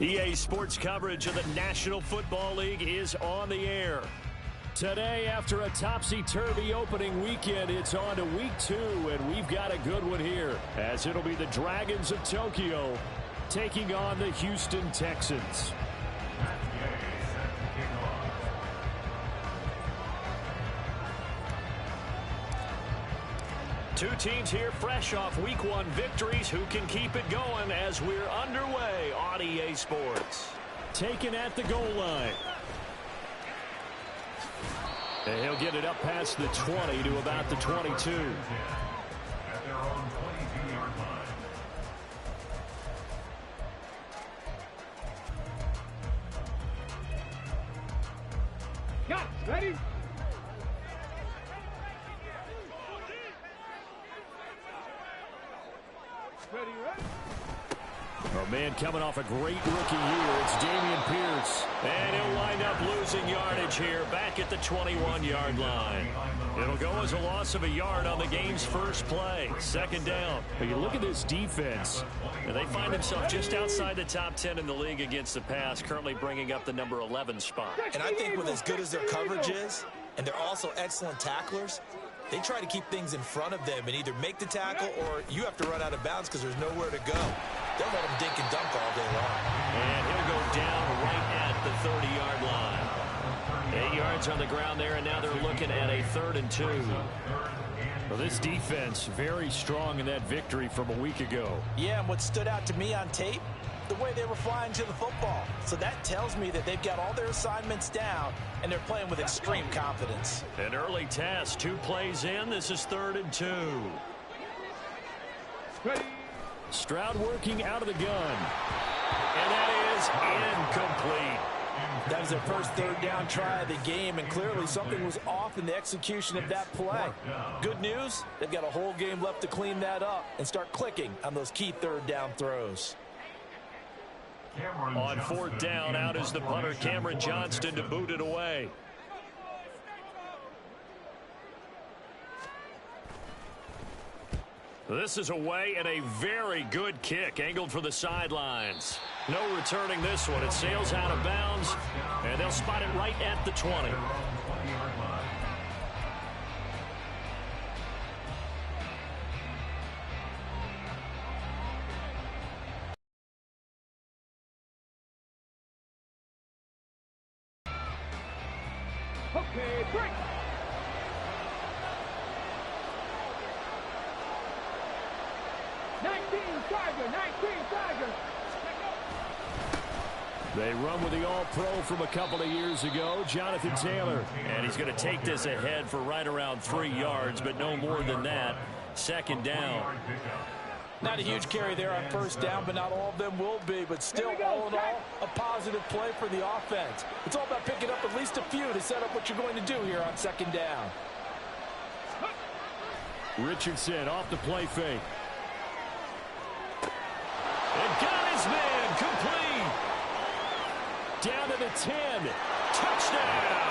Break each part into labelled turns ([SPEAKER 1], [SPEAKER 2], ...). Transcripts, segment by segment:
[SPEAKER 1] EA Sports coverage of the National Football League is on the air. Today, after a topsy-turvy opening weekend, it's on to week 2, and we've got a good one here, as it'll be the Dragons of Tokyo taking on the Houston Texans. Two teams here fresh off week 1 victories. Who can keep it going as we're underway on EA Sports? Taken at the goal line. And he'll get it up past the 20 to about the 22.
[SPEAKER 2] At their own 22-yard line.
[SPEAKER 3] Got it. Ready? Ready, ready.
[SPEAKER 1] A man coming off a great rookie year. It's Dameon Pierce. And he'll wind up losing yardage here back at the 21-yard line. It'll go as a loss of a yard on the game's first play. Second down. But you look at this defense, and they find themselves just outside the top 10 in the league against the pass, currently bringing up the number 11 spot.
[SPEAKER 4] And I think with as good as their coverage is, and they're also excellent tacklers, they try to keep things in front of them and either make the tackle or you have to run out of bounds because there's nowhere to go. They'll let him dink and dunk all day long.
[SPEAKER 1] And he'll go down right at the 30-yard line. 8 yards on the ground there, and now they're looking at a 3rd and 2. Well, this defense very strong in that victory from a week ago.
[SPEAKER 4] Yeah, and what stood out to me on tape, the way they were flying to the football. So that tells me that they've got all their assignments down, and they're playing with extreme confidence.
[SPEAKER 1] An early test, 2 plays in. This is 3rd and 2.
[SPEAKER 3] Ready.
[SPEAKER 1] Stroud working out of the gun. And that is incomplete.
[SPEAKER 4] That was their first 3rd down try of the game, and clearly something was off in the execution of that play. Good news, they've got a whole game left to clean that up and start clicking on those key 3rd down throws.
[SPEAKER 1] On 4th down, out is the punter, Cameron Johnston, to boot it away. This is away, and a very good kick, angled for the sidelines. No returning this one. It sails out of bounds, and they'll spot it right at the 20.
[SPEAKER 3] Okay, break. Tiger.
[SPEAKER 1] They run with the All-Pro from a couple of years ago, Jonathan Taylor. And he's going to take this ahead for right around 3 yards, but no more than that. 2nd down.
[SPEAKER 4] Not a huge carry there on 1st down, but not all of them will be. But still, all in all, a positive play for the offense. It's all about picking up at least a few to set up what you're going to do here on 2nd down.
[SPEAKER 1] Richardson off the play fake. And got his man complete. Down to the 10. Touchdown.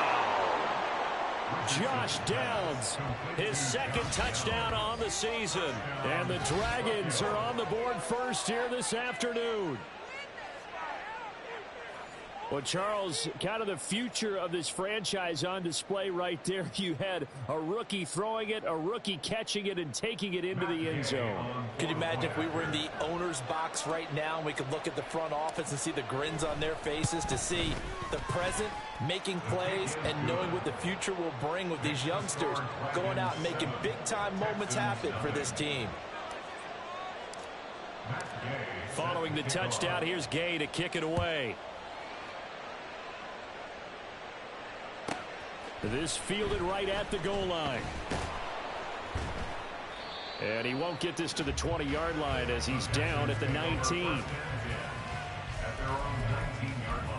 [SPEAKER 1] Josh Downs, his 2nd touchdown on the season. And the Dragons are on the board first here this afternoon. Well, Charles, kind of the future of this franchise on display right there. You had a rookie throwing it, a rookie catching it, and taking it into the end zone.
[SPEAKER 4] Could you imagine if we were in the owner's box right now and we could look at the front office and see the grins on their faces, to see the present making plays and knowing what the future will bring with these youngsters going out and making big-time moments happen for this team.
[SPEAKER 1] Following the touchdown, here's Gay to kick it away. This fielded right at the goal line. And he won't get this to the 20-yard line as he's down at the 19.
[SPEAKER 2] At their own 19-yard line.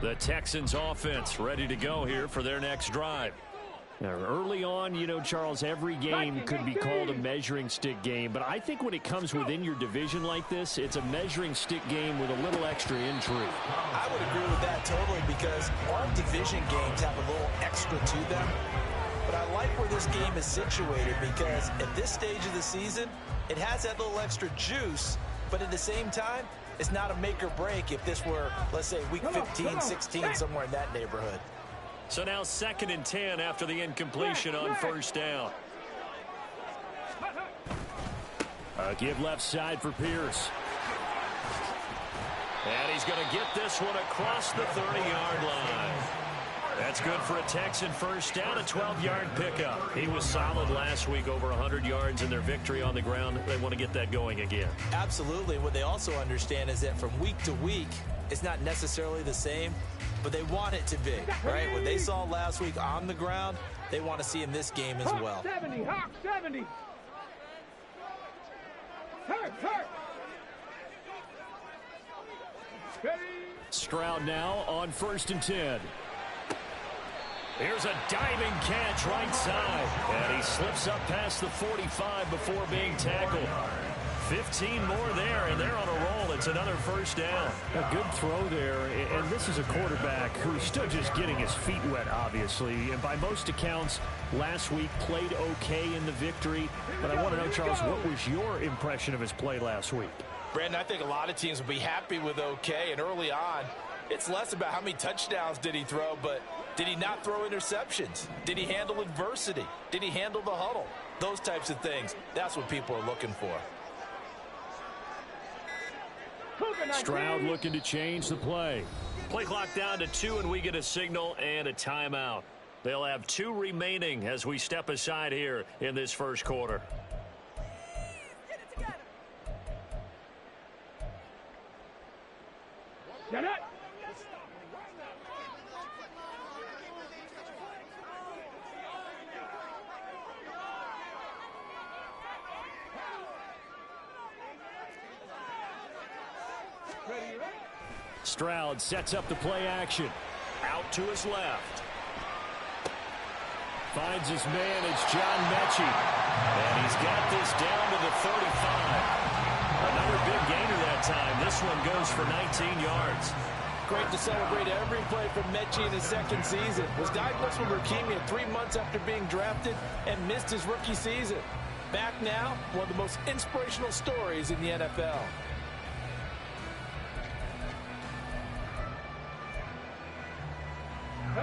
[SPEAKER 1] The Texans offense ready to go here for their next drive. Now, early on, you know, Charles, every game could be called a measuring stick game. But I think when it comes within your division like this, it's a measuring stick game with a little extra intrigue.
[SPEAKER 4] I would agree with that totally because all division games have a little extra to them. But I like where this game is situated because at this stage of the season, it has that little extra juice. But at the same time, it's not a make or break if this were, let's say, week 15, 16, somewhere in that neighborhood.
[SPEAKER 1] So now 2nd and 10 after the incompletion on first down. Give left side for Pierce. And he's going to get this one across the 30-yard line. That's good for a Texan first down, a 12-yard pickup. He was solid last week, over 100 yards in their victory on the ground. They want to get that going again.
[SPEAKER 4] Absolutely. What they also understand is that from week to week, it's not necessarily the same, but they want it to be, right? What they saw last week on the ground, they want to see in this game as well.
[SPEAKER 3] Hawk 70, Hawk 70. Hurt. Ready.
[SPEAKER 1] Stroud now on 1st and 10. Here's a diving catch right side. And he slips up past the 45 before being tackled. 15 more there, and they're on a roll. It's another first down. A good throw there, and this is a quarterback who's still just getting his feet wet, obviously. And by most accounts, last week played okay in the victory. But I want to know, Charles, what was your impression of his play last week?
[SPEAKER 4] Brandon, I think a lot of teams will be happy with okay, and early on, it's less about how many touchdowns did he throw, but did he not throw interceptions? Did he handle adversity? Did he handle the huddle? Those types of things, that's what people are looking for.
[SPEAKER 1] Stroud looking to change the play. Play clock down to 2, and we get a signal and a timeout. They'll have 2 remaining as we step aside here in this first quarter.
[SPEAKER 3] Get it.
[SPEAKER 1] Stroud sets up the play action. Out to his left. Finds his man. It's John Mechie. And he's got this down to the 35. Another big gainer that time. This one goes for 19 yards.
[SPEAKER 4] Great to celebrate every play from Mechie in his 2nd season. Was diagnosed with leukemia 3 months after being drafted and missed his rookie season. Back now, one of the most inspirational stories in the NFL.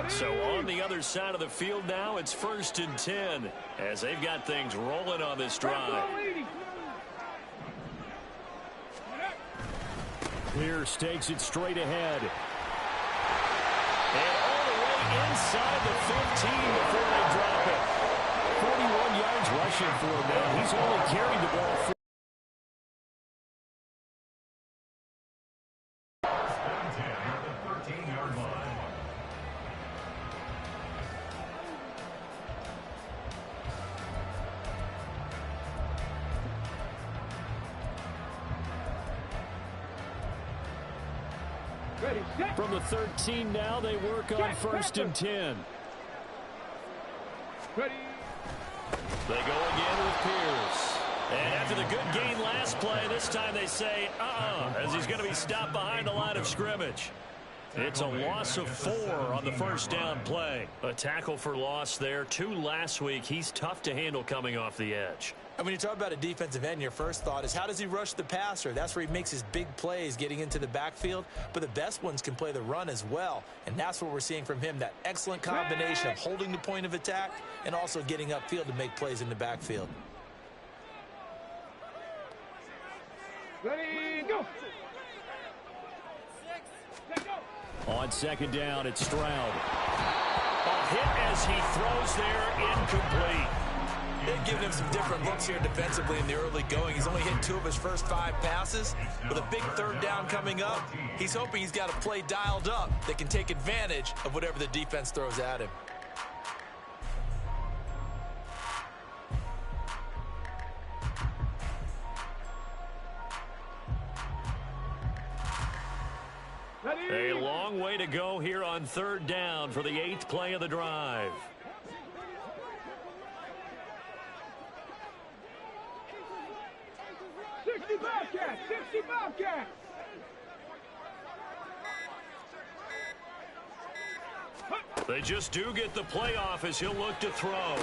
[SPEAKER 1] So on the other side of the field now, it's 1st and 10 as they've got things rolling on this drive. Pierce takes it straight ahead. And all the way inside the 15 before they drop it. 41 yards rushing for him now. He's only carried the ball
[SPEAKER 2] 13-yard line.
[SPEAKER 3] Ready, set.
[SPEAKER 1] from the 13 now. They work on 1st and 10.
[SPEAKER 3] Ready.
[SPEAKER 1] They go again with Pierce. And after the good gain last play, this time they say, as he's going to be stopped behind the line of scrimmage. It's a loss of 4 on the first down play. A tackle for loss there. 2 last week. He's tough to handle coming off the edge.
[SPEAKER 4] And when you talk about a defensive end, your first thought is how does he rush the passer? That's where he makes his big plays getting into the backfield. But the best ones can play the run as well. And that's what we're seeing from him, that excellent combination of holding the point of attack and also getting upfield to make plays in the backfield.
[SPEAKER 3] Ready, go.
[SPEAKER 1] On 2nd down, it's Stroud. A hit as he throws there, incomplete.
[SPEAKER 4] They've given him some different looks here defensively in the early going. He's only hit 2 of his first 5 passes. With a big 3rd down coming up, he's hoping he's got a play dialed up that can take advantage of whatever the defense throws at him.
[SPEAKER 1] A long way to go here on 3rd down for the 8th play of the drive.
[SPEAKER 3] 60 Bobcats! 60 Bobcats!
[SPEAKER 1] They just do get the playoff as he'll look to throw. And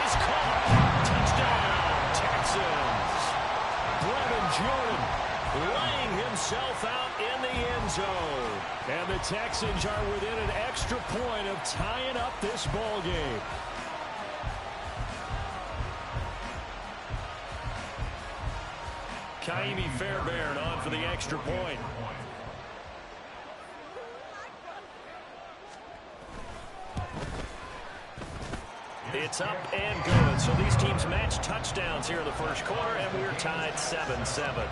[SPEAKER 1] he's caught. Touchdown, Texans. Brevin Jordan laying himself out in the end zone. And the Texans are within an extra point of tying up this ball game. Kaimi Fairbairn on for the extra point. It's up and good. So these teams match touchdowns here in the first quarter, and we're tied 7-7.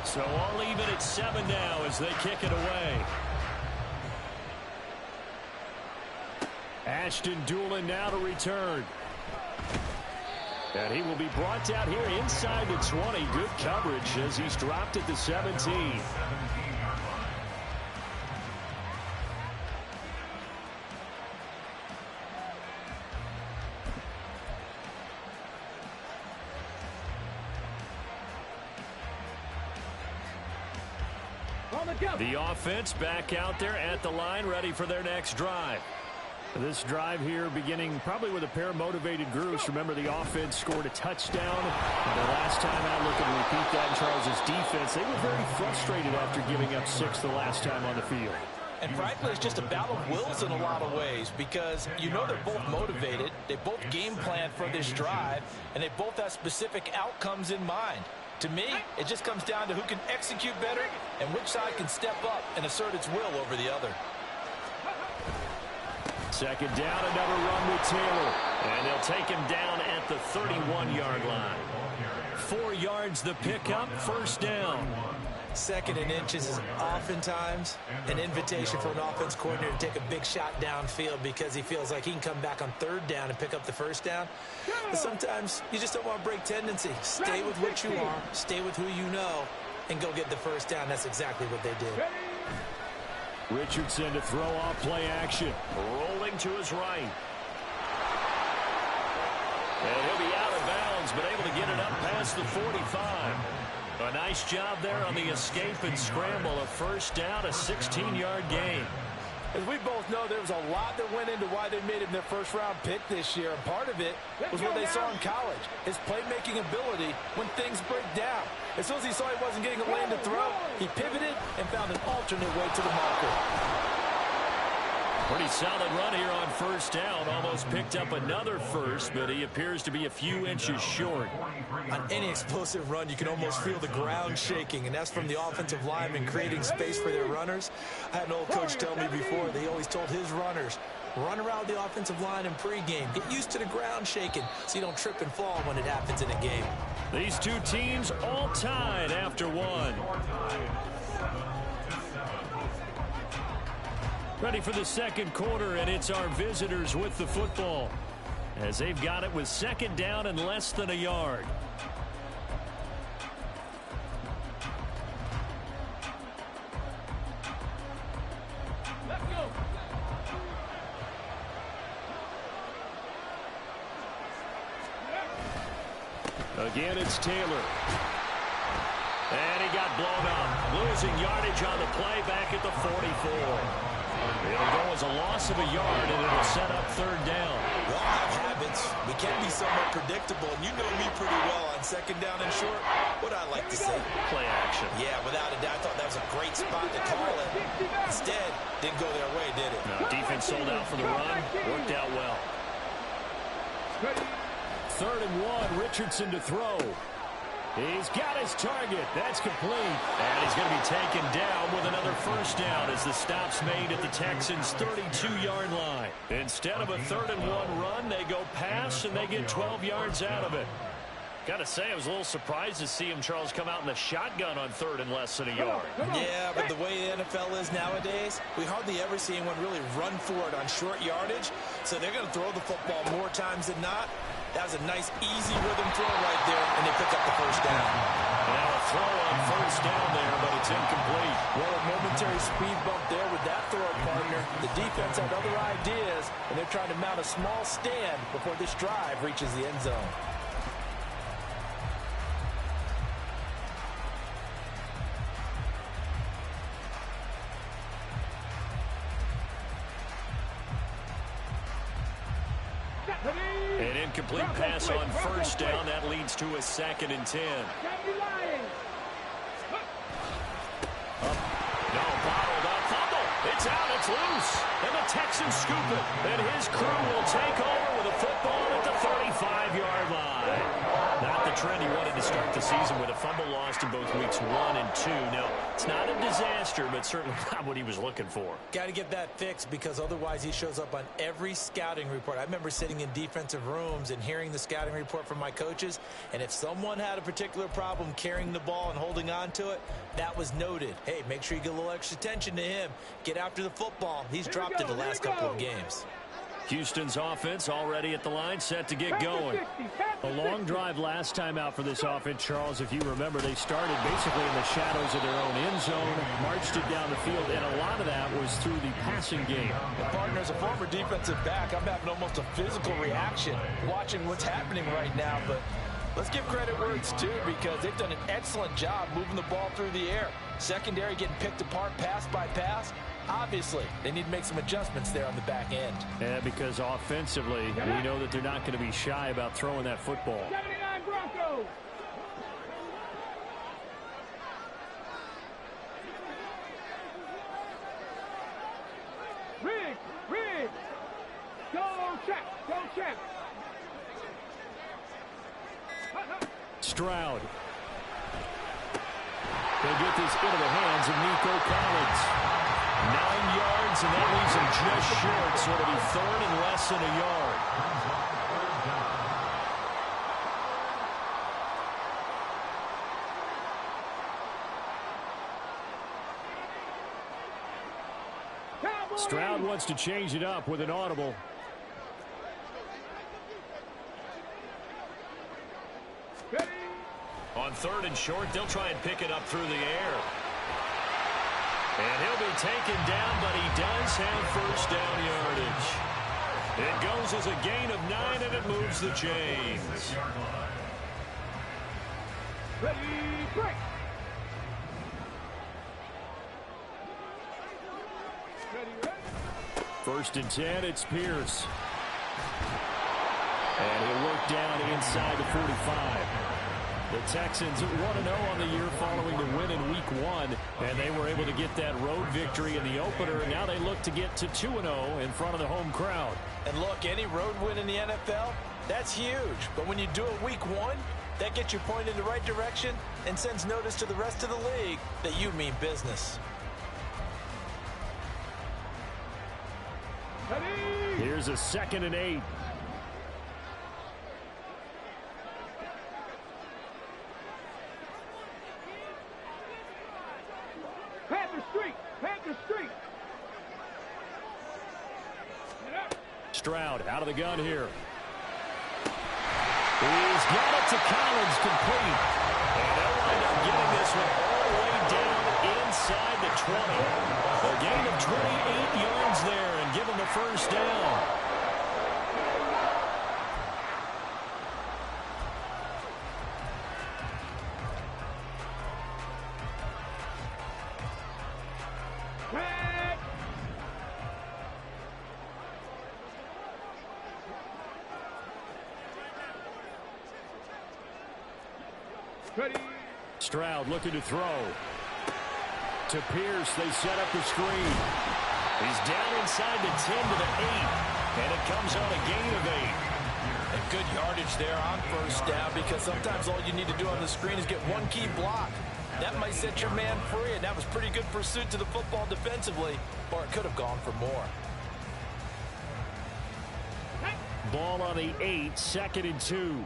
[SPEAKER 1] So all even at 7 now as they kick it away. Ashton Dulin now to return. And he will be brought down here inside the 20. Good coverage as he's dropped at the 17. The offense back out there at the line, ready for their next drive. This drive here beginning probably with a pair of motivated groups. Remember, the offense scored a touchdown. The last time out, look and repeat that in Charles' defense. They were very frustrated after giving up 6 the last time on the field.
[SPEAKER 4] And frankly, it's just a battle of wills in a lot of ways because you know they're both motivated. They both game plan for this drive, and they both have specific outcomes in mind. To me, it just comes down to who can execute better and which side can step up and assert its will over the other.
[SPEAKER 1] Second down, another run with Taylor. And they'll take him down at the 31-yard line. 4 yards the pickup, first down.
[SPEAKER 4] Second and inches is oftentimes an invitation for an offense coordinator to take a big shot downfield because he feels like he can come back on third down and pick up the first down. But sometimes you just don't want to break tendency. Stay with what you are, stay with who you know, and go get the first down. That's exactly what they did.
[SPEAKER 1] Richardson to throw off play action. Rolling to his right. And he'll be out of bounds, but able to get it up past the 45. A nice job there on the escape and scramble. A first down, a 16-yard gain.
[SPEAKER 4] As we both know, there was a lot that went into why they made him their first-round pick this year. And part of it was what they saw in college, his playmaking ability when things break down. As soon as he saw he wasn't getting a lane to throw, he pivoted and found an alternate way to the marker.
[SPEAKER 1] Pretty solid run here on first down. Almost picked up another first, but he appears to be a few inches short.
[SPEAKER 4] On any explosive run, you can almost feel the ground shaking, and that's from the offensive linemen creating space for their runners. I had an old coach tell me before, they always told his runners, run around the offensive line in pregame. Get used to the ground shaking so you don't trip and fall when it happens in a game.
[SPEAKER 1] These two teams all tied after one. Ready for the second quarter, and it's our visitors with the football as they've got it with second down and less than a yard.
[SPEAKER 3] Let's go.
[SPEAKER 1] Again, it's Taylor. And he got blown up. Losing yardage on the play back at the 44. It'll go as a loss of a yard, and it'll set up third down.
[SPEAKER 4] We all have habits. We can be somewhat predictable, and you know me pretty well on second down and short. What I like to say?
[SPEAKER 1] Play action.
[SPEAKER 4] Yeah, without a doubt, I thought that was a great spot to call it. Instead, didn't go their way, did it?
[SPEAKER 1] No, defense sold out for the run. Worked out well. Third and one, Richardson to throw. He's got his target. That's complete. And he's going to be taken down with another first down as the stop's made at the Texans' 32-yard line. Instead of a third and one run, they go pass, and they get 12 yards out of it. Got to say, I was a little surprised to see him, Charles, come out in the shotgun on third and less than a yard.
[SPEAKER 4] Yeah, but the way the NFL is nowadays, we hardly ever see anyone really run for it on short yardage. So so they're going to throw the football more times than not. That was a nice, easy rhythm throw right there, and they pick up the first down.
[SPEAKER 1] Now a throw on first down there, but it's incomplete.
[SPEAKER 4] Well, a momentary speed bump there with that throw, partner. The defense had other ideas, and they're trying to mount a small stand before this drive reaches the end zone.
[SPEAKER 1] An incomplete pass on first down. That leads to a 2nd and 10. No, bottled up. Fumble. It's out. It's loose. And the Texans scoop it. And his crew will take over with a football at the 35-yard line. Not the trend he wanted to start the season with a fumble lost in both weeks 1 and 2. Now, it's not a disaster, but certainly not what he was looking for.
[SPEAKER 4] Got to get that fixed because otherwise he shows up on every scouting report. I remember sitting in defensive rooms and hearing the scouting report from my coaches, and if someone had a particular problem carrying the ball and holding on to it, that was noted. Hey, make sure you get a little extra attention to him. Get after the football. He's dropped it the last couple of games.
[SPEAKER 1] Houston's offense already at the line, set to get going. A long drive last time out for this offense, Charles. If you remember, they started basically in the shadows of their own end zone, marched it down the field, and a lot of that was through the passing game.
[SPEAKER 4] The partner, as a former defensive back, I'm having almost a physical reaction watching what's happening right now, but let's give credit where it's due because they've done an excellent job moving the ball through the air. Secondary getting picked apart pass by pass. Obviously, they need to make some adjustments there on the back end.
[SPEAKER 1] Yeah, because offensively, we know that they're not going to be shy about throwing that football.
[SPEAKER 3] 79 Broncos. Rig. Go check.
[SPEAKER 1] Stroud. They get this into the hands of Nico Collins. 9 yards, and that leaves him just short, so it'll be 3rd and less than a yard. Stroud wants to change it up with an audible. On 3rd and short, they'll try and pick it up through the air. And he'll be taken down, but he does have first down yardage. It goes as a gain of 9, and it moves the chains.
[SPEAKER 3] Ready, break.
[SPEAKER 1] 1st and 10, it's Pierce. And he'll work down inside the 45. The Texans 1-0 on the year following the win in Week 1, and they were able to get that road victory in the opener. Now they look to get to 2-0 in front of the home crowd.
[SPEAKER 4] And look, any road win in the NFL, that's huge. But when you do it Week 1, that gets you pointed in the right direction and sends notice to the rest of the league that you mean business.
[SPEAKER 1] Here's a 2nd and 8.
[SPEAKER 3] Panther Street.
[SPEAKER 1] Stroud out of the gun here. He's got it to Collins, complete. And they'll wind up getting this one all the way down inside the 20. A gain of 28 yards there and give them the first down. Stroud looking to throw. To Pierce, they set up the screen. He's down inside the 10 to the 8. And it comes on a gain of 8.
[SPEAKER 4] And good yardage there on first down because sometimes all you need to do on the screen is get one key block. That might set your man free, and that was pretty good pursuit to the football defensively, or it could have gone for more.
[SPEAKER 1] Ball on the 8, 2nd and 2.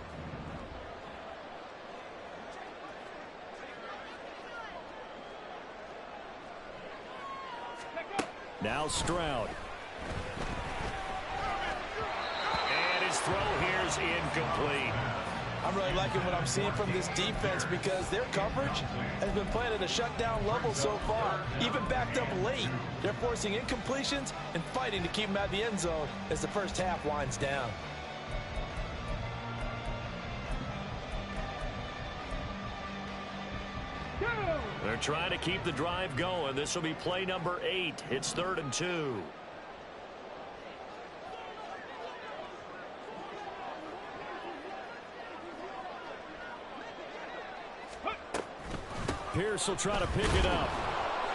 [SPEAKER 1] Now Stroud. throw here's incomplete.
[SPEAKER 4] I'm really liking what I'm seeing from this defense because their coverage has been playing at a shutdown level so far. Even backed up late, they're forcing incompletions and fighting to keep them out of the end zone as the first half winds down.
[SPEAKER 1] They're trying to keep the drive going. This will be play number 8. It's 3rd and 2. Pierce will try to pick it up.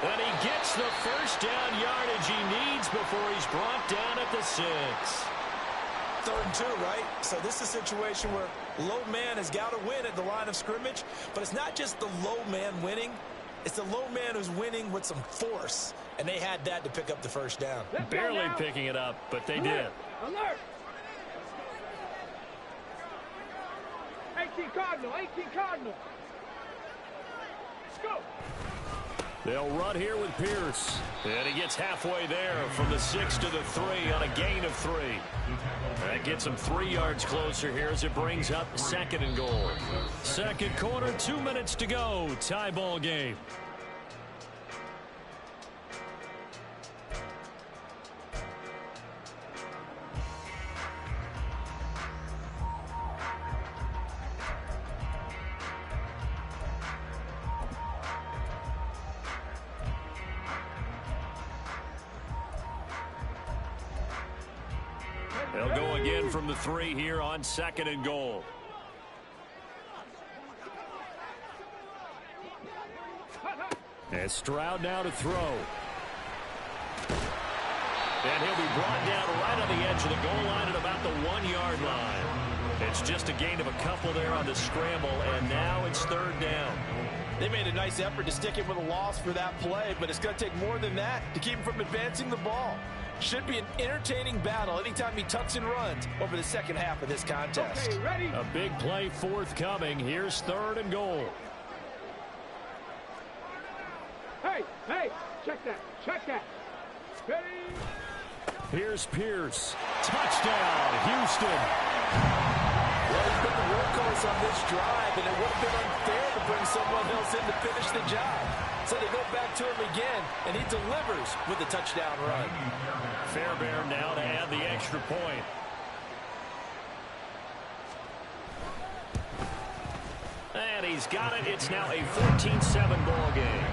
[SPEAKER 1] And he gets the first down yardage he needs before he's brought down at the 6.
[SPEAKER 4] 3rd and 2, right? So this is a situation where low man has got to win at the line of scrimmage, but it's not just the low man winning. It's the low man who's winning with some force, and they had that to pick up the first down.
[SPEAKER 1] Barely picking it up, but they did.
[SPEAKER 3] Alert! 18 Cardinal, 18 Cardinal. Let's go.
[SPEAKER 1] They'll run here with Pierce. And he gets halfway there from the 6 to the 3 on a gain of 3. That gets him 3 yards closer here as it brings up 2nd and goal. Second quarter, 2 minutes to go. Tie ball game. They'll go again from the 3 here on 2nd and goal. And Stroud now to throw. And he'll be brought down right on the edge of the goal line at about the 1-yard line. It's just a gain of a couple there on the scramble, and now it's 3rd down.
[SPEAKER 4] They made a nice effort to stick him with a loss for that play, but it's going to take more than that to keep him from advancing the ball. Should be an entertaining battle anytime he tucks and runs over the second half of this contest.
[SPEAKER 3] Okay, ready?
[SPEAKER 1] A big play forthcoming. Here's 3rd and goal.
[SPEAKER 3] Hey, check that. Ready?
[SPEAKER 1] Here's Pierce. Touchdown, Houston.
[SPEAKER 4] Well, he's been the workhorse on this drive, and it would have been unfair to bring someone else in to finish the job. So they go back to him again, and he delivers with a touchdown run.
[SPEAKER 1] Fairbairn now to add the extra point. And he's got it. It's now a 14-7 ball game.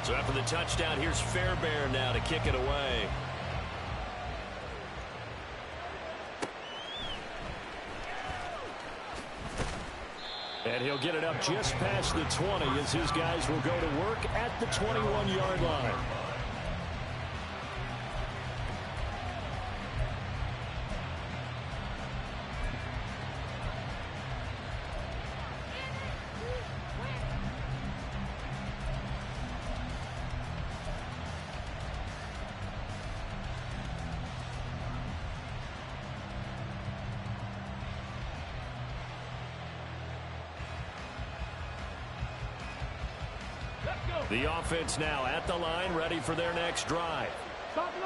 [SPEAKER 1] So after the touchdown, here's Fairbairn now to kick it away. And he'll get it up just past the 20 as his guys will go to work at the 21-yard line. The offense now at the line, ready for their next drive.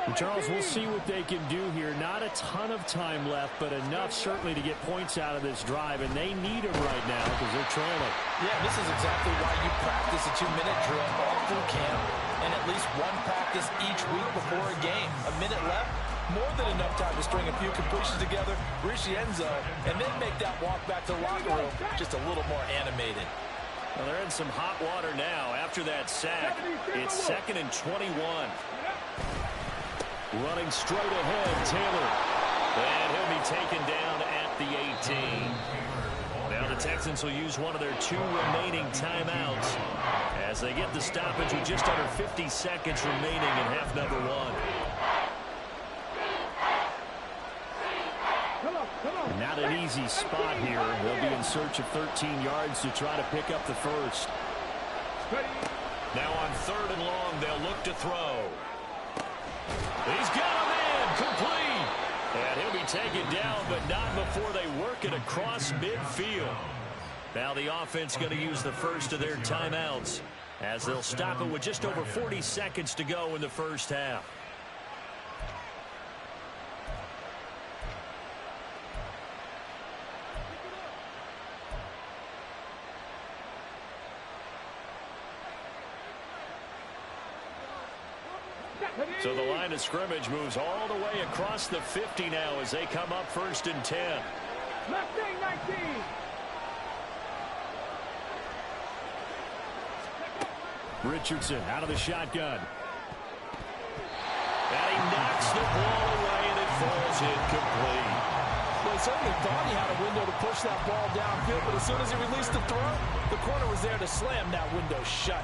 [SPEAKER 1] And Charles, we'll see what they can do here. Not a ton of time left, but enough certainly to get points out of this drive, and they need them right now because they're trailing.
[SPEAKER 4] Yeah, this is exactly why you practice a 2-minute drill all through camp and at least one practice each week before a game. A minute left, more than enough time to string a few completions together, reach the end zone, and then make that walk back to the locker room just a little more animated.
[SPEAKER 1] Well, they're in some hot water now after that sack. It's 2nd and 21. Running straight ahead, Taylor. And he'll be taken down at the 18. Now the Texans will use one of their 2 remaining timeouts as they get the stoppage with just under 50 seconds remaining in half number 1. Not an easy spot here. They'll be in search of 13 yards to try to pick up the first. Now on 3rd and long, they'll look to throw. He's got a man, complete. And he'll be taken down, but not before they work it across midfield. Now the offense going to use the first of their timeouts as they'll stop it with just over 40 seconds to go in the first half. So the line of scrimmage moves all the way across the 50 now as they come up 1st and 10.
[SPEAKER 3] Left wing 19.
[SPEAKER 1] Richardson out of the shotgun. And he knocks the ball away, and it falls incomplete.
[SPEAKER 4] Well, he certainly thought he had a window to push that ball downfield, but as soon as he released the throw, the corner was there to slam that window shut.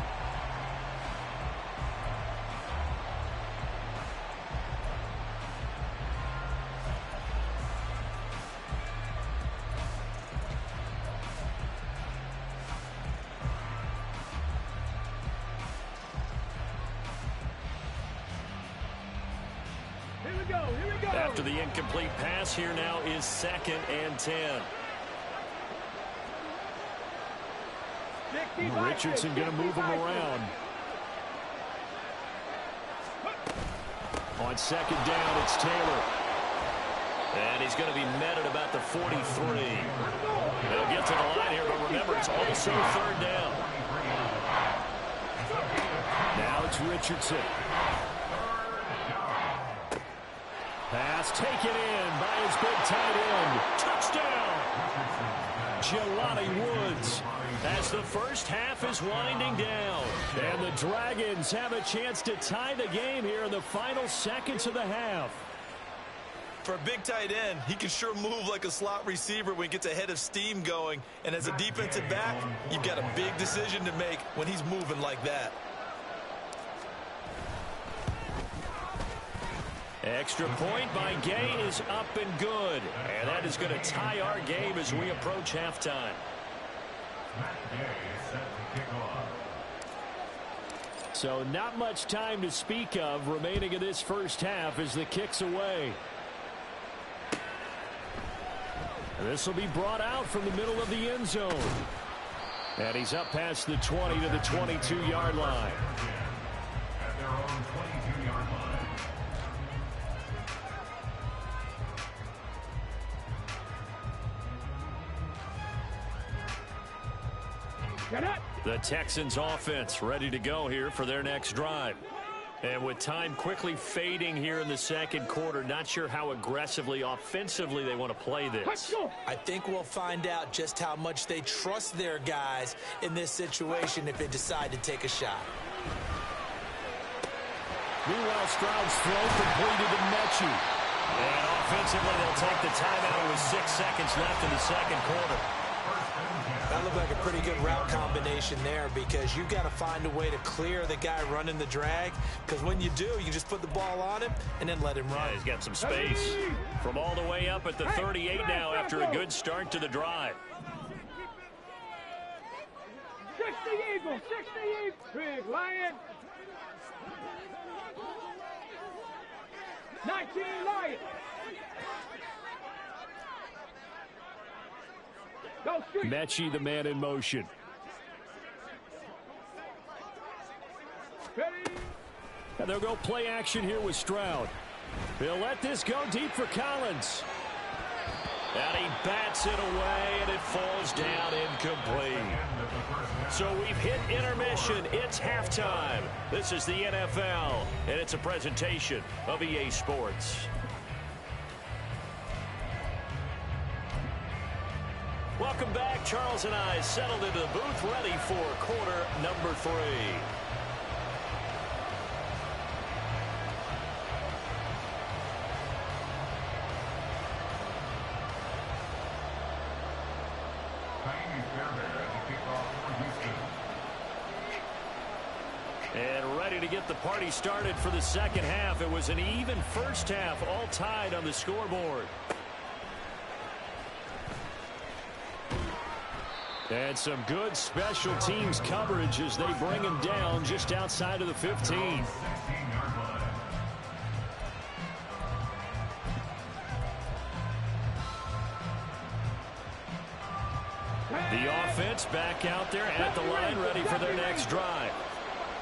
[SPEAKER 1] After the incomplete pass, here now is 2nd and 10. Richardson going to move him around. On 2nd down, it's Taylor. And he's going to be met at about the 43. They'll get to the line here, but remember, it's also 3rd down. Now it's Richardson. Pass taken in by his big tight end. Touchdown! Jelani Woods as the first half is winding down. And the Dragons have a chance to tie the game here in the final seconds of the half.
[SPEAKER 4] For a big tight end, he can sure move like a slot receiver when he gets a head of steam going. And as a defensive back, you've got a big decision to make when he's moving like that.
[SPEAKER 1] Extra point by Gay is up and good. And that is going to tie our game as we approach halftime. So not much time to speak of remaining in this first half as the kick's away. This will be brought out from the middle of the end zone. And he's up past the 20 to the 22-yard line.
[SPEAKER 2] At their own 22-yard line.
[SPEAKER 1] The Texans offense ready to go here for their next drive. And with time quickly fading here in the second quarter, not sure how aggressively, offensively they want to play this.
[SPEAKER 4] I think we'll find out just how much they trust their guys in this situation if they decide to take a shot.
[SPEAKER 1] Meanwhile, Stroud's throw completed to Mechie. And offensively, they'll take the timeout with 6 seconds left in the second quarter.
[SPEAKER 4] That looked like a pretty good route combination there because you've got to find a way to clear the guy running the drag, because when you do, you just put the ball on him and then let him run.
[SPEAKER 1] Yeah, he's got some space. From all the way up at the 38 now after a good start to the drive.
[SPEAKER 3] 60 Eagles, 60 Eagles. Big Lion. 19 Lion.
[SPEAKER 1] Mechie, the man in motion. And they'll go play action here with Stroud. He'll let this go deep for Collins. And he bats it away, and it falls down incomplete. So we've hit intermission. It's halftime. This is the NFL, and it's a presentation of EA Sports. Welcome back. Charles and I settled into the booth, ready for quarter number 3. And ready to get the party started for the second half. It was an even first half, all tied on the scoreboard. And some good special teams coverage as they bring him down just outside of the 15. The offense back out there at the line, ready for their next drive.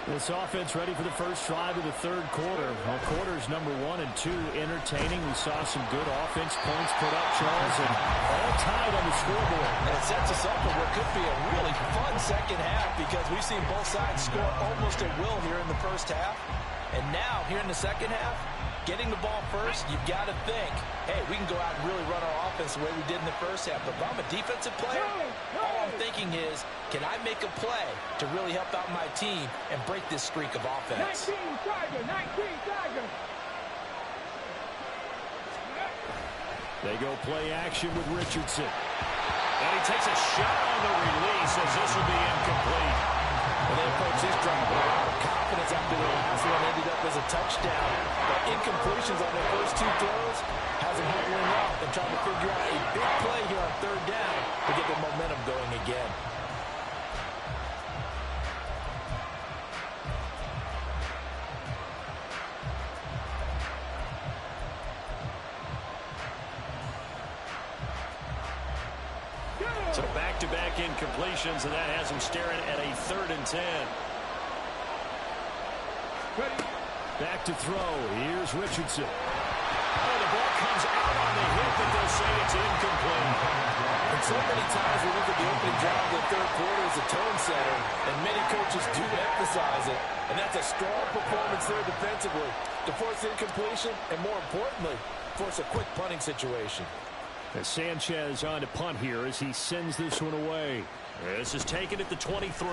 [SPEAKER 5] This offense ready for the first drive of the third quarter. Well, quarters number 1 and 2 entertaining. We saw some good offense points put up, Charles, and all tied on the scoreboard.
[SPEAKER 4] And it sets us up for what could be a really fun second half because we've seen both sides score almost at will here in the first half. And now, here in the second half, getting the ball first, you've got to think, hey, we can go out and really run our offense the way we did in the first half. But if I'm a defensive player, all I'm thinking is, can I make a play to really help out my team and break this streak of offense?
[SPEAKER 3] 19 Tiger.
[SPEAKER 1] They go play action with Richardson. And he takes a shot on the release as this will be incomplete.
[SPEAKER 4] Well, they approach this drive with a lot of confidence after the last one ended up as a touchdown. But incompletions on their first 2 throws has them huddling up and trying to figure out a big play here on third down to get the momentum going again.
[SPEAKER 1] So back-to-back incompletions, and that has them staring at a 3rd and 10. Back to throw. Here's Richardson. Oh, the ball comes out on the hip, but they'll say it's incomplete.
[SPEAKER 4] And so many times we look at the opening drive of the third quarter as a tone setter, and many coaches do emphasize it. And that's a strong performance there defensively to force incompletion and, more importantly, force a quick punting situation.
[SPEAKER 5] As Sanchez on to punt here as he sends this one away.
[SPEAKER 1] This is taken at the 23.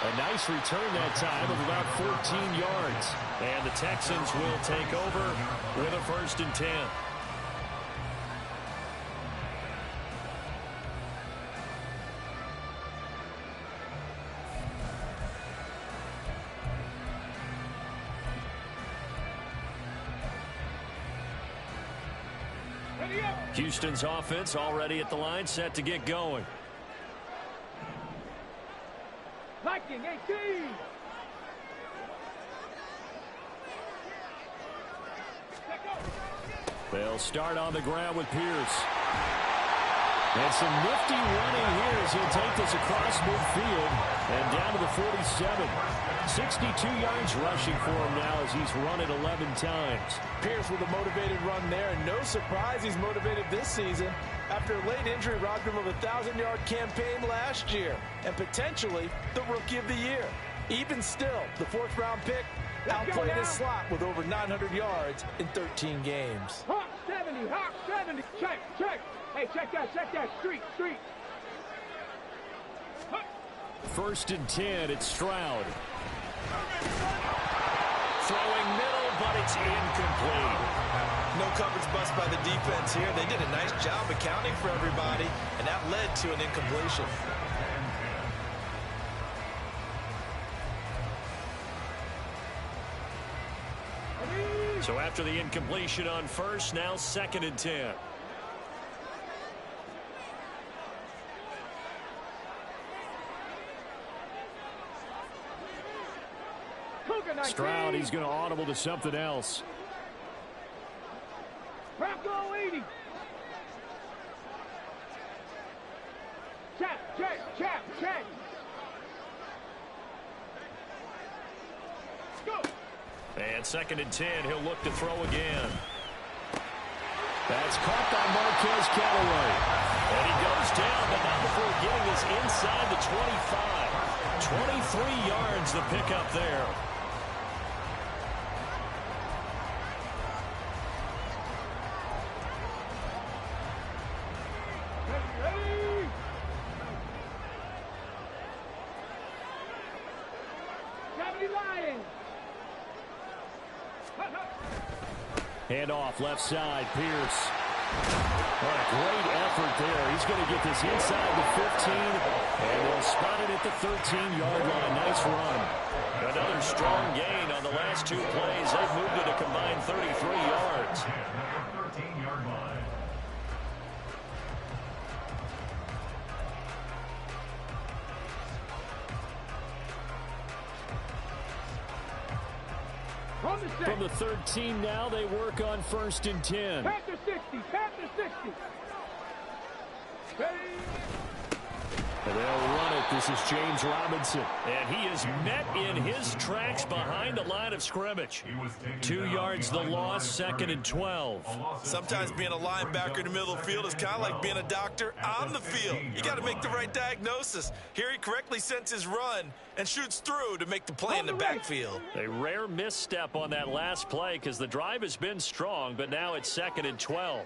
[SPEAKER 5] A nice return that time of about 14 yards.
[SPEAKER 1] And the Texans will take over with a 1st and 10. Houston's offense already at the line, set to get going.
[SPEAKER 3] Viking 18.
[SPEAKER 1] They'll start on the ground with Pierce.
[SPEAKER 5] And some nifty running here as he'll take this across midfield and down to the 47. 62 yards rushing for him now as he's run it 11 times.
[SPEAKER 4] Pierce with a motivated run there, and no surprise he's motivated this season after a late injury robbed him of a 1,000-yard campaign last year and potentially the Rookie of the Year. Even still, the 4th-round pick outplayed his slot with over 900 yards in 13 games.
[SPEAKER 3] Hawk 70. Check. Hey, check that. Street.
[SPEAKER 5] 1st and 10, it's Stroud.
[SPEAKER 1] Throwing middle, but it's incomplete.
[SPEAKER 4] No coverage bust by the defense here. They did a nice job accounting for everybody, and that led to an incompletion.
[SPEAKER 1] So after the incompletion on 1st, now 2nd and 10.
[SPEAKER 5] Stroud, he's going to audible to something else.
[SPEAKER 3] Bronco 80. Check. Go.
[SPEAKER 1] And 2nd and 10, he'll look to throw again.
[SPEAKER 5] That's caught by Marquez Callaway.
[SPEAKER 1] And he goes down, but not before getting this inside the 25. 23 yards the pickup there.
[SPEAKER 5] Handoff left side, Pierce. What a great effort there. He's going to get this inside the 15, and they'll spot it at the 13-yard line. Nice run.
[SPEAKER 1] Another strong gain on the last 2 plays. They've moved it a combined 33 yards.
[SPEAKER 2] 13-yard line.
[SPEAKER 5] From the 13 now, they work on 1st and 10.
[SPEAKER 3] Panther 60.
[SPEAKER 1] And they'll run it. This is James Robinson. And he is met in his tracks behind the line of scrimmage. 2 yards the loss, 2nd and 12.
[SPEAKER 4] Sometimes being a linebacker in the middle of the field is kind of like being a doctor on the field. You got to make the right diagnosis. Here he correctly senses run and shoots through to make the play in the backfield.
[SPEAKER 1] A rare misstep on that last play because the drive has been strong, but now it's 2nd and 12.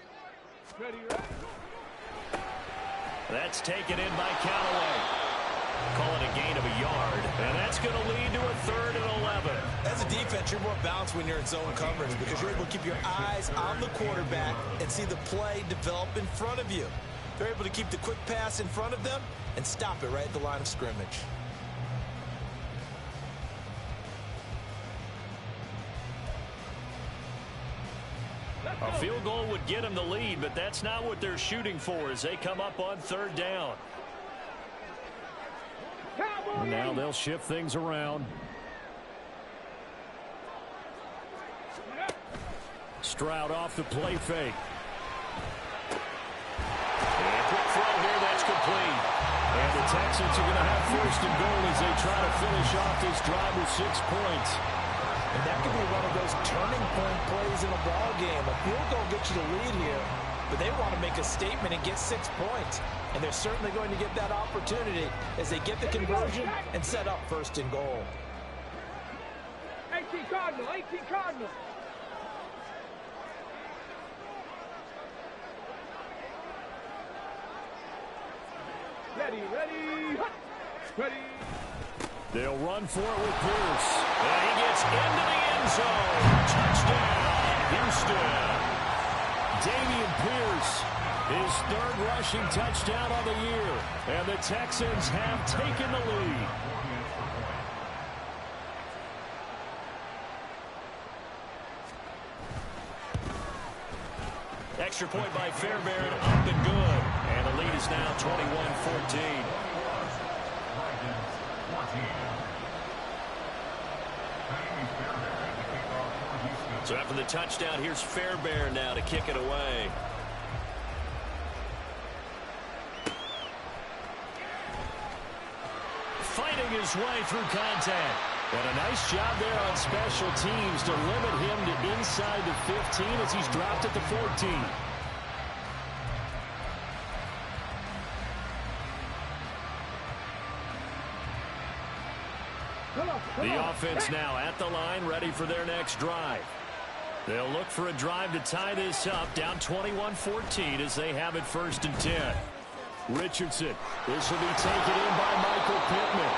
[SPEAKER 1] That's taken in by Callaway. Call it a gain of a yard, and that's going to lead to a 3rd and 11.
[SPEAKER 4] As a defense, you're more balanced when you're in zone coverage because you're able to keep your eyes on the quarterback and see the play develop in front of you. They're able to keep the quick pass in front of them and stop it right at the line of scrimmage.
[SPEAKER 1] A field goal would get them the lead, but that's not what they're shooting for as they come up on 3rd down. Now they'll shift things around. Stroud off the play fake. And a quick throw here, that's complete. And the Texans are going to have 1st and goal as they try to finish off this drive with 6 points.
[SPEAKER 4] And that could be one of those turning point plays in a ball game. A field goal gets you the lead here, but they want to make a statement and get 6 points. And they're certainly going to get that opportunity as they get the conversion and set up 1st and goal.
[SPEAKER 3] 18 Cardinal, 18 Cardinal. Ready, ready, ready.
[SPEAKER 1] They'll run for it with Pierce. And he gets into the end zone. Touchdown, Houston. Dameon Pierce, his 3rd rushing touchdown of the year. And the Texans have taken the lead. Extra point by Fairbairn, up and good. And the lead is now 21-14. So after the touchdown, here's Fairbairn now to kick it away. Fighting his way through contact. And a nice job there on special teams to limit him to inside the 15 as he's dropped at the 14. The offense now at the line, ready for their next drive. They'll look for a drive to tie this up, down 21-14 as they have it 1st and 10. Richardson, this will be taken in by Michael Pittman.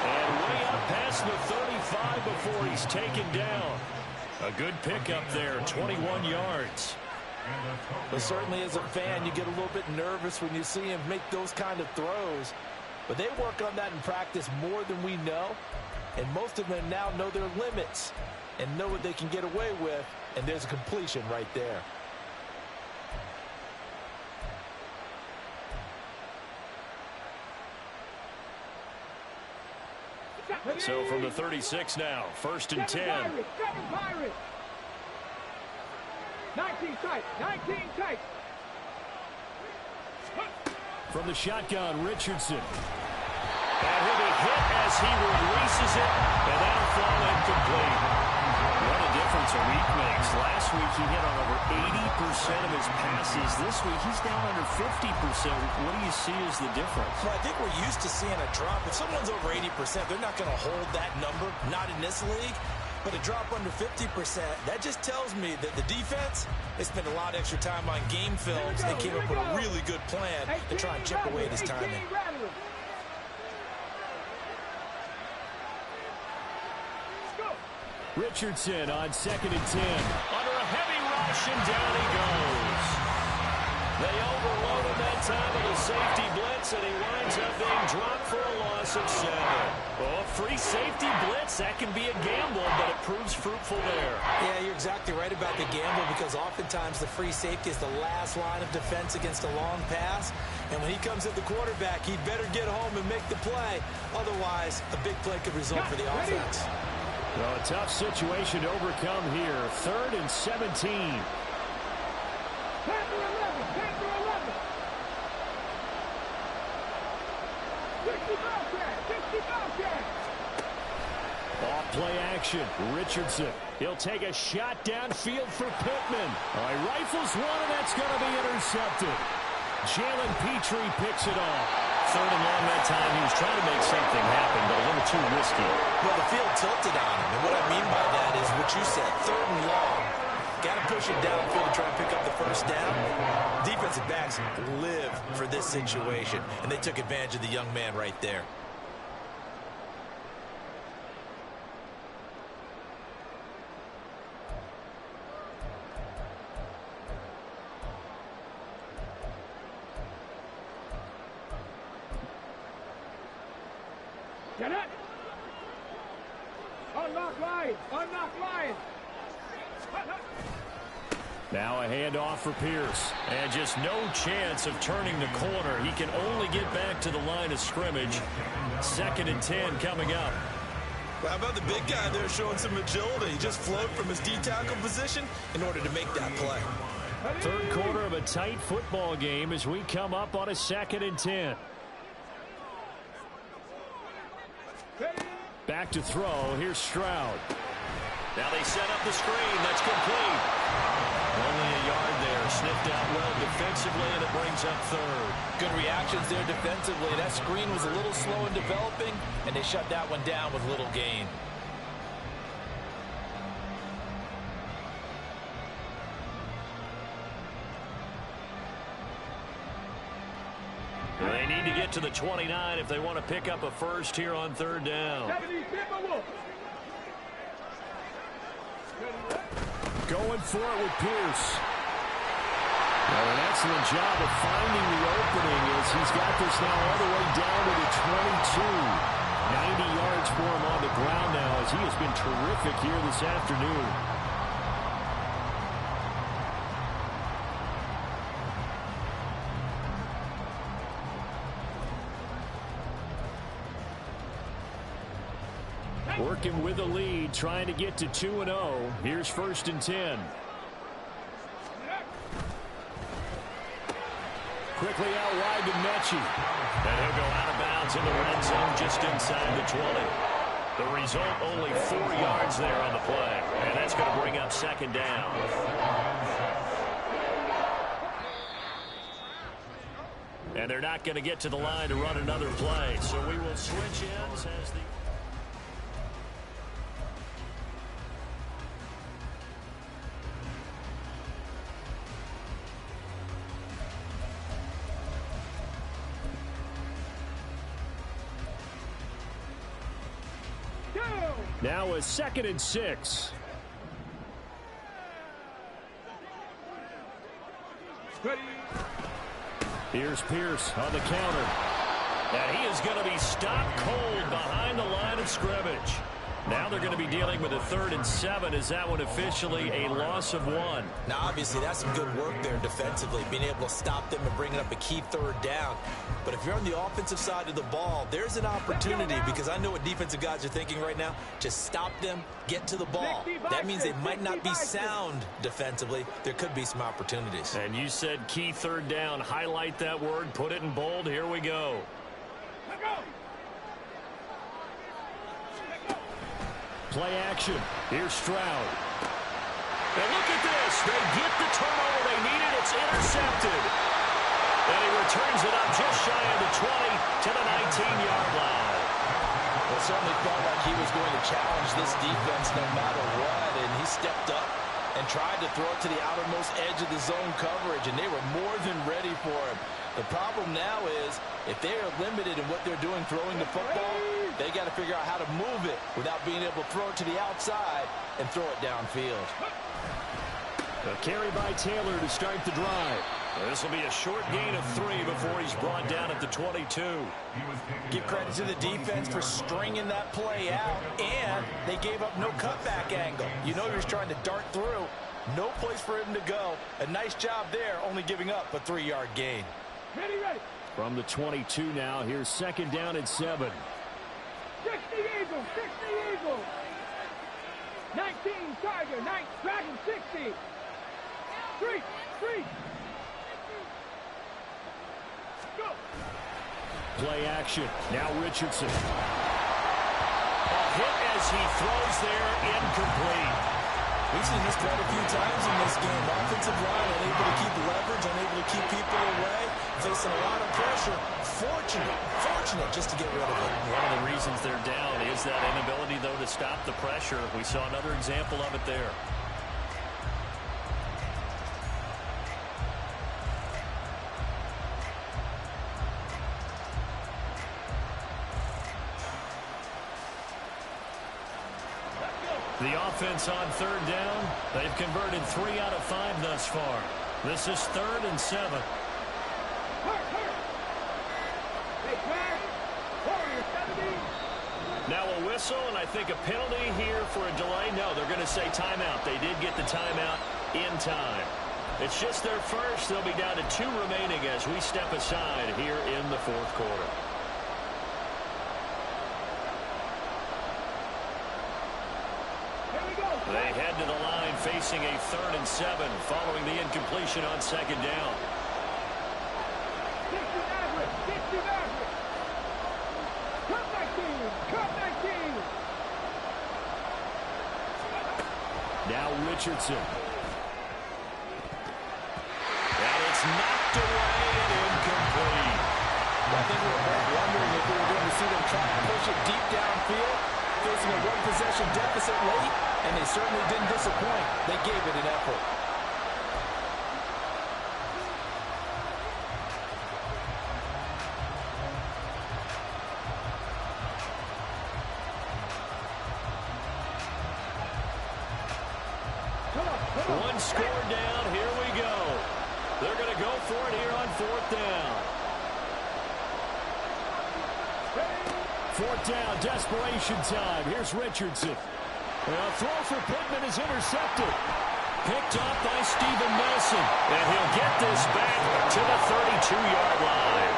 [SPEAKER 1] And way up past the 35 before he's taken down. A good pickup there, 21 yards.
[SPEAKER 4] But certainly as a fan, you get a little bit nervous when you see him make those kind of throws. But they work on that in practice more than we know. And most of them now know their limits and know what they can get away with. And there's a completion right there.
[SPEAKER 1] So from the 36 now, 1st and 10.
[SPEAKER 3] 19 tight, 19 tight.
[SPEAKER 1] From the shotgun, Richardson. And he'll be hit as he releases it, and that'll fall incomplete. What a difference a week makes. Last week he hit on over 80% of his passes. This week he's down under 50%. What do you see as the difference?
[SPEAKER 4] Well, I think we're used to seeing a drop. If someone's over 80%, they're not going to hold that number, not in this league. But a drop under 50%, that just tells me that the defense, they spent a lot of extra time on game films and came up with a really good plan to try and chip away at his timing.
[SPEAKER 1] Richardson on 2nd and 10. Under a heavy rush, and down he goes. They overload him that time with a safety blitz, and he winds up being dropped for a loss of 7. Well, a free safety blitz, that can be a gamble, but it proves fruitful there.
[SPEAKER 4] Yeah, you're exactly right about the gamble because oftentimes the free safety is the last line of defense against a long pass. And when he comes at the quarterback, he'd better get home and make the play. Otherwise, a big play could result for the offense.
[SPEAKER 1] Well, a tough situation to overcome here. 3rd and 17.
[SPEAKER 5] Play action. Richardson. He'll take a shot downfield for Pittman. All right, rifles one, and that's going to be intercepted. Jalen Petrie picks it off.
[SPEAKER 1] Third and long that time. He was trying to make something happen, but a little too risky.
[SPEAKER 4] Well, the field tilted on him, and what I mean by that is what you said, third and long. Got to push it downfield to try and pick up the first down. Defensive backs live for this situation, and they took advantage of the young man right there.
[SPEAKER 3] Get it! Unlock line! Unlock line!
[SPEAKER 1] Now a handoff for Pierce. And just no chance of turning the corner. He can only get back to the line of scrimmage. 2nd and 10 coming up.
[SPEAKER 4] Well, how about the big guy there showing some agility? He just floated from his D-tackle position in order to make that play.
[SPEAKER 5] Third quarter of a tight football game as we come up on a 2nd and 10. Back to throw. Here's Stroud.
[SPEAKER 1] Now they set up the screen. That's complete. Only a yard there. Sniffed out well defensively, and it brings up third.
[SPEAKER 4] Good reactions there defensively. That screen was a little slow in developing, and they shut that one down with little gain.
[SPEAKER 1] They need to get to the 29 if they want to pick up a first here on third down.
[SPEAKER 5] Going for it with Pierce. Well, an excellent job of finding the opening as he's got this now all the way down to the 22. 90 yards for him on the ground now as he has been terrific here this afternoon. Working with a lead, trying to get to 2-0. Here's 1st and 10. Quickly out wide to Mechie.
[SPEAKER 1] And he'll go out of bounds in the red zone just inside the 20. The result, only 4 yards there on the play. And that's going to bring up 2nd down. And they're not going to get to the line to run another play. So we will switch ends as the...
[SPEAKER 5] Now a 2nd and 6. Here's Pierce on the counter.
[SPEAKER 1] And he is going to be stopped cold behind the line of scrimmage. Now they're going to be dealing with a 3rd and 7. Is that one officially a loss of 1?
[SPEAKER 4] Now, obviously, that's some good work there defensively, being able to stop them and bringing up a key 3rd down. But if you're on the offensive side of the ball, there's an opportunity because I know what defensive guys are thinking right now. Just stop them, get to the ball. That means they might not be sound defensively. There could be some opportunities.
[SPEAKER 1] And you said key 3rd down. Highlight that word. Put it in bold. Here we go.
[SPEAKER 5] Play action. Here's Stroud.
[SPEAKER 1] And look at this. They get the turnover they needed. It's intercepted. And he returns it up just shy of the 20 to the 19-yard line.
[SPEAKER 4] It certainly felt like he was going to challenge this defense no matter what, and he stepped up and tried to throw it to the outermost edge of the zone coverage, and they were more than ready for him. The problem now is if they are limited in what they're doing throwing the football, they got to figure out how to move it without being able to throw it to the outside and throw it downfield.
[SPEAKER 5] A carry by Taylor to start the drive.
[SPEAKER 1] This will be a short gain of 3 before he's brought down at the 22.
[SPEAKER 4] Give credit to the defense for stringing that play out, and they gave up no cutback angle. You know you're trying to dart through. No place for him to go. A nice job there, only giving up a 3-yard gain.
[SPEAKER 3] Ready.
[SPEAKER 5] From the 22 now, here's 2nd down and 7.
[SPEAKER 3] 60 Eagles. 19 Tiger, 9 Dragon 60. Street. Go.
[SPEAKER 5] Play action. Now Richardson.
[SPEAKER 1] A hit as he throws there, incomplete.
[SPEAKER 4] We've seen this quite a few times in this game. Offensive line unable to keep leverage, unable to keep people away, facing a lot of pressure. Fortunate just to get rid of it.
[SPEAKER 1] One of the reasons they're down is that inability, though, to stop the pressure. We saw another example of it there. The offense on third down. They've converted 3 out of 5 thus far. This is 3rd and 7. Now a whistle, and I think a penalty here for a delay. No, they're going to say timeout. They did get the timeout in time. It's just their first. They'll be down to 2 remaining as we step aside here in the 4th quarter. They head to the line facing a 3rd and 7 following the incompletion on 2nd down. Now Richardson. And it's knocked away and incomplete.
[SPEAKER 4] I think we were both wondering if we were going to see them try to push it deep downfield, facing a 1-possession deficit late, and they certainly didn't disappoint. They gave it an effort.
[SPEAKER 1] One score down. Here we go. They're going to go for it here on 4th down. 4th down, desperation time. Here's Richardson. And a throw for Pittman is intercepted. Picked off by Steven Nelson. And he'll get this back to the 32-yard line.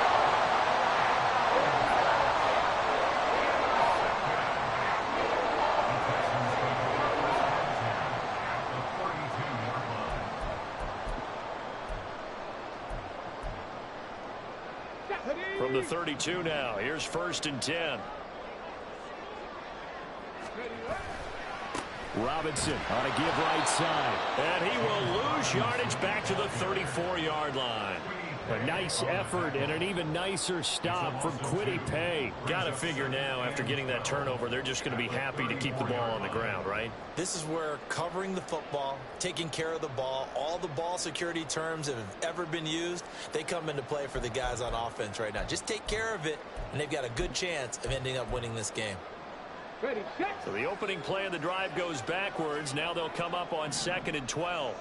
[SPEAKER 1] From the 32 now, here's 1st and 10. Robinson on a give right side. And he will lose yardage back to the 34-yard line. A nice effort and an even nicer stop from Kwity Paye. Got to figure now, after getting that turnover, they're just going to be happy to keep the ball on the ground, right?
[SPEAKER 4] This is where covering the football, taking care of the ball, all the ball security terms that have ever been used, they come into play for the guys on offense right now. Just take care of it, and they've got a good chance of ending up winning this game.
[SPEAKER 1] So the opening play of the drive goes backwards. Now they'll come up on 2nd and 12.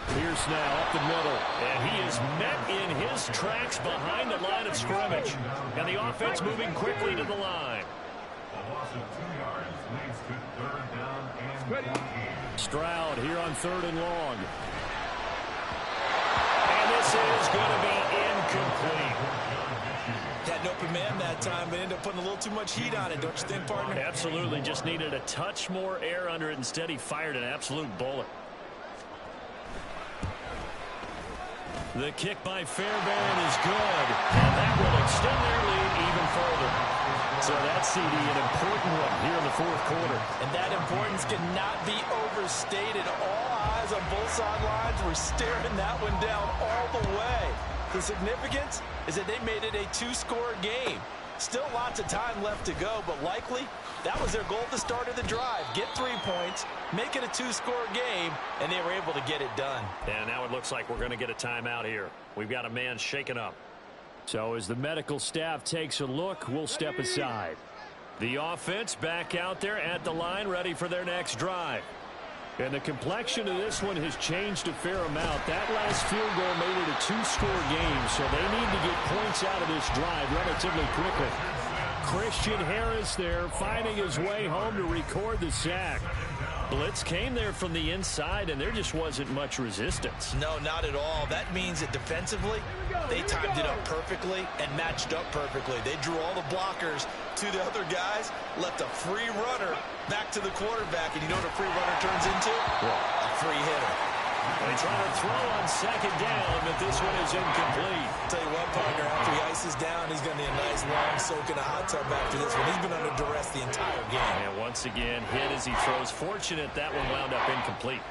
[SPEAKER 1] Pierce now up the middle, and he is met in his tracks behind the line of scrimmage. And the offense moving quickly to the line.
[SPEAKER 2] A loss of 2 yards leads to 3rd down and 14.
[SPEAKER 1] Stroud here on 3rd and long. And this is going to be incomplete.
[SPEAKER 4] Had an open man that time, but ended up putting a little too much heat on it, don't you think, partner?
[SPEAKER 1] Absolutely. Just needed a touch more air under it. Instead, he fired an absolute bullet. The kick by Fairbairn is good, and that will extend their lead even further. So that's, CD, an important one here in the 4th quarter.
[SPEAKER 4] And that importance cannot be overstated. All eyes on both sidelines were staring that one down all the way. The significance is that they made it a 2-score game. Still lots of time left to go, but likely that was their goal at the start of the drive. Get 3 points, make it a 2-score game, and they were able to get it done.
[SPEAKER 1] And now it looks like we're going to get a timeout here. We've got a man shaken up. So as the medical staff takes a look, we'll step aside. The offense back out there at the line, ready for their next drive. And the complexion of this one has changed a fair amount. That last field goal made it a 2-score game, so they need to get points out of this drive relatively quickly. Christian Harris there finding his way home to record the sack. Blitz came there from the inside, and there just wasn't much resistance.
[SPEAKER 4] No, not at all. That means that defensively, they timed it up perfectly and matched up perfectly. They drew all the blockers to the other guys, left a free runner back to the quarterback, and you know what a free runner turns into?
[SPEAKER 1] What?
[SPEAKER 4] A free hitter.
[SPEAKER 1] It's trying to throw on second down, but this one is incomplete.
[SPEAKER 4] Tell you what, partner, after he ices down, he's going to need a nice long soak in a hot tub after this one. He's been under duress the entire game.
[SPEAKER 1] And once again, hit as he throws. Fortunate that one wound up incomplete.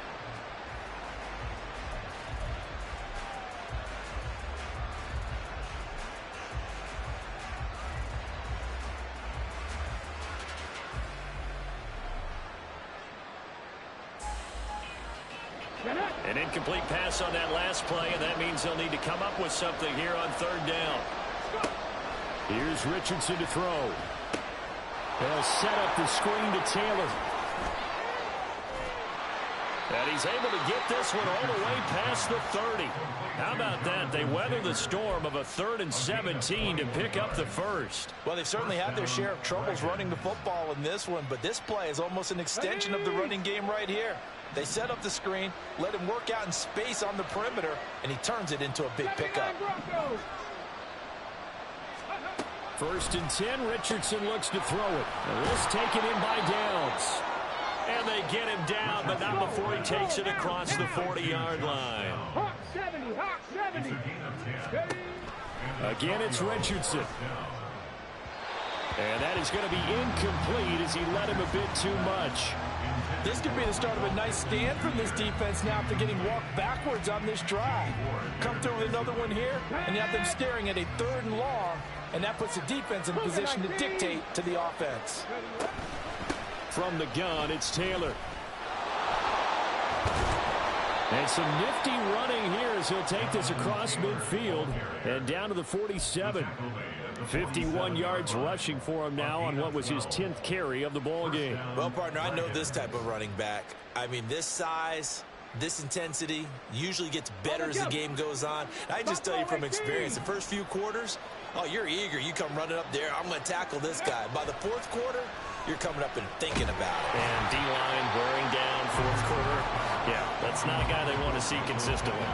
[SPEAKER 1] An incomplete pass on that last play, and that means they'll need to come up with something here on third down.
[SPEAKER 5] Here's Richardson to throw. They'll set up the screen to Taylor.
[SPEAKER 1] And he's able to get this one all the way past the 30. How about that? They weather the storm of a 3rd and 17 to pick up the first.
[SPEAKER 4] Well, they've certainly had their share of troubles running the football in this one, but this play is almost an extension of the running game right here. They set up the screen, let him work out in space on the perimeter, and he turns it into a big pickup.
[SPEAKER 5] 1st and 10, Richardson looks to throw it. And this taken in by Downs.
[SPEAKER 1] And they get him down, but not before he takes it across the 40-yard line.
[SPEAKER 3] Hawk 70, Hawk 70.
[SPEAKER 5] Again, it's Richardson. And that is going to be incomplete as he let him a bit too much.
[SPEAKER 4] This could be the start of a nice stand from this defense now after getting walked backwards on this drive. Come through with another one here, and you have them staring at a 3rd and long, and that puts the defense in position to dictate to the offense.
[SPEAKER 5] From the gun, it's Taylor. And some nifty running here as he'll take this across midfield and down to the 47. 51 yards rushing for him now on what was his 10th carry of the ball game.
[SPEAKER 4] Well, partner, I know this type of running back. I mean, this size, this intensity usually gets better as the game goes on. I just tell you from experience, the first few quarters, oh, you're eager. You come running up there, I'm going to tackle this guy. By the 4th quarter, you're coming up and thinking about it.
[SPEAKER 1] And D-line wearing down 4th quarter. Yeah, that's not a guy they want to see consistently.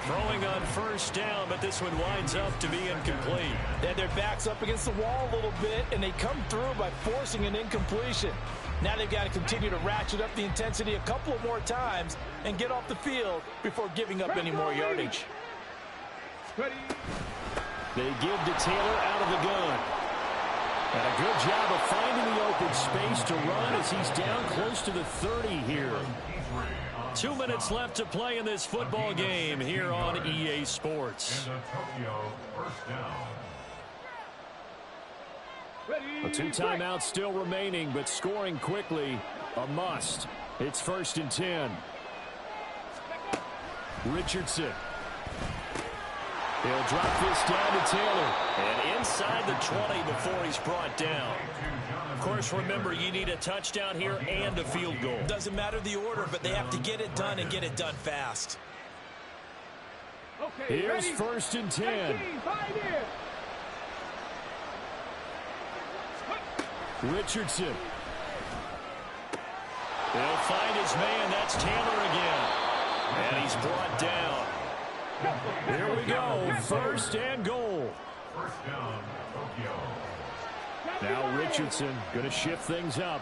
[SPEAKER 1] Throwing on 1st down, but this one winds up to be incomplete.
[SPEAKER 4] They had their backs up against the wall a little bit, and they come through by forcing an incompletion. Now they've got to continue to ratchet up the intensity a couple of more times and get off the field before giving up any more yardage.
[SPEAKER 5] They give to Taylor out of the gun. And a good job of finding the open space to run as he's down close to the 30 here.
[SPEAKER 1] 2 minutes left to play in this football game here on EA Sports.
[SPEAKER 5] A 2 timeouts still remaining, but scoring quickly, a must. It's 1st and 10. Richardson. He'll drop this down to Taylor.
[SPEAKER 1] And inside the 20 before he's brought down. Of course, remember, you need a touchdown here and a field goal.
[SPEAKER 4] Doesn't matter the order, but they have to get it done and get it done fast.
[SPEAKER 3] Okay,
[SPEAKER 5] here's
[SPEAKER 3] ready?
[SPEAKER 5] 1st and 10.
[SPEAKER 3] 19,
[SPEAKER 5] Richardson.
[SPEAKER 1] They'll find his man. That's Taylor again. And he's brought down.
[SPEAKER 5] Here we go. 1st and goal. Now Richardson going to shift things up.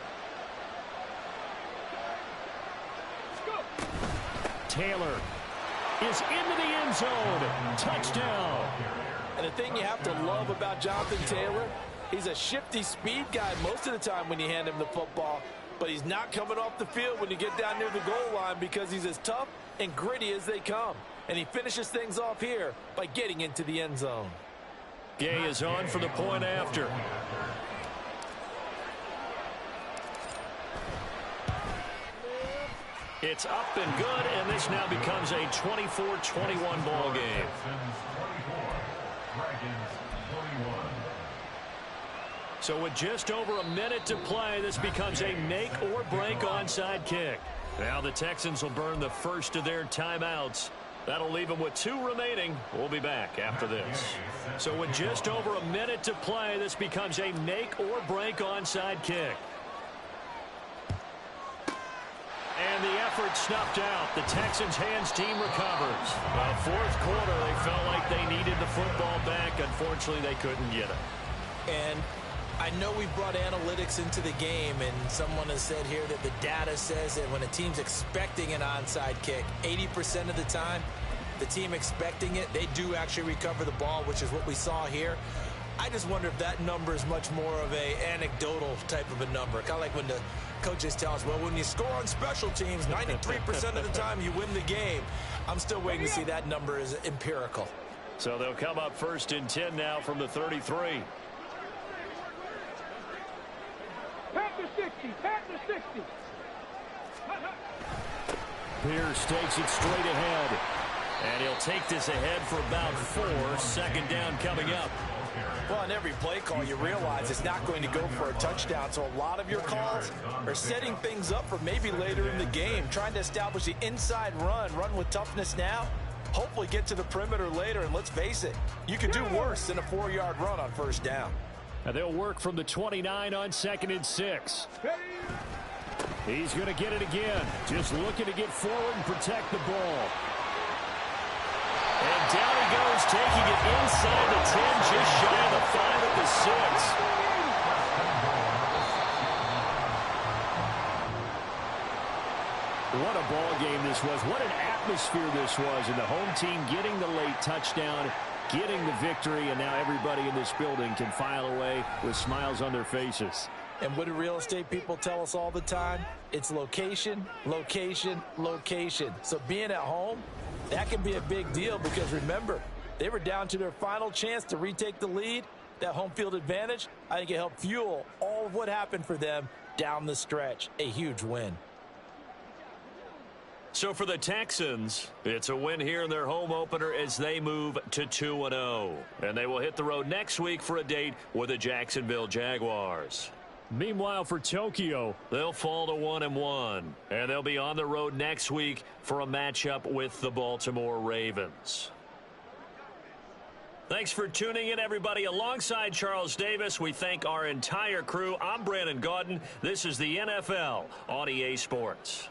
[SPEAKER 5] Taylor is into the end zone. Touchdown.
[SPEAKER 4] And the thing you have to love about Jonathan Taylor, he's a shifty speed guy most of the time when you hand him the football, but he's not coming off the field when you get down near the goal line because he's as tough and gritty as they come. And he finishes things off here by getting into the end zone.
[SPEAKER 1] Gay is on for the point after. It's up and good, and this now becomes a 24-21 ball game. So with just over a minute to play, this becomes a make-or-break onside kick. Now the Texans will burn the first of their timeouts. That'll leave them with 2 remaining. We'll be back after this. So with just over a minute to play, this becomes a make-or-break onside kick. And the effort snuffed out. The Texans' hands team recovers. Well, 4th quarter, they felt like they needed the football back. Unfortunately, they couldn't get it.
[SPEAKER 4] And I know we brought analytics into the game, and someone has said here that the data says that when a team's expecting an onside kick, 80% of the time, the team expecting it, they do actually recover the ball, which is what we saw here. I just wonder if that number is much more of a anecdotal type of a number. Kind of like when the coaches tell us, well, when you score on special teams, 93% of the time you win the game. I'm still waiting to see that number is empirical.
[SPEAKER 1] So they'll come up 1st and 10 now from the 33.
[SPEAKER 3] Pat to 60. Pat to 60.
[SPEAKER 1] Pierce takes it straight ahead. And he'll take this ahead for about 4. 2nd down coming up.
[SPEAKER 4] Well, on every play call, you realize it's not going to go for a touchdown. So a lot of your calls are setting things up for maybe later in the game, trying to establish the inside run with toughness now, hopefully get to the perimeter later. And let's face it, you can do worse than a 4-yard run on 1st down.
[SPEAKER 5] And they'll work from the 29 on 2nd and 6. He's going to get it again. Just looking to get forward and protect the ball.
[SPEAKER 1] And down he goes, taking it inside the 10, just shy of the 5 at the 6.
[SPEAKER 5] What a ball game this was. What an atmosphere this was. And the home team getting the late touchdown, getting the victory, and now everybody in this building can file away with smiles on their faces.
[SPEAKER 4] And what do real estate people tell us all the time? It's location, location, location. So being at home, that can be a big deal because, remember, they were down to their final chance to retake the lead. That home field advantage, I think it helped fuel all of what happened for them down the stretch. A huge win.
[SPEAKER 1] So for the Texans, it's a win here in their home opener as they move to 2-0. And they will hit the road next week for a date with the Jacksonville Jaguars.
[SPEAKER 5] Meanwhile, for Tokyo,
[SPEAKER 1] they'll fall to 1-1, and they'll be on the road next week for a matchup with the Baltimore Ravens. Thanks for tuning in, everybody. Alongside Charles Davis, we thank our entire crew. I'm Brandon Gaudin. This is the NFL on EA Sports.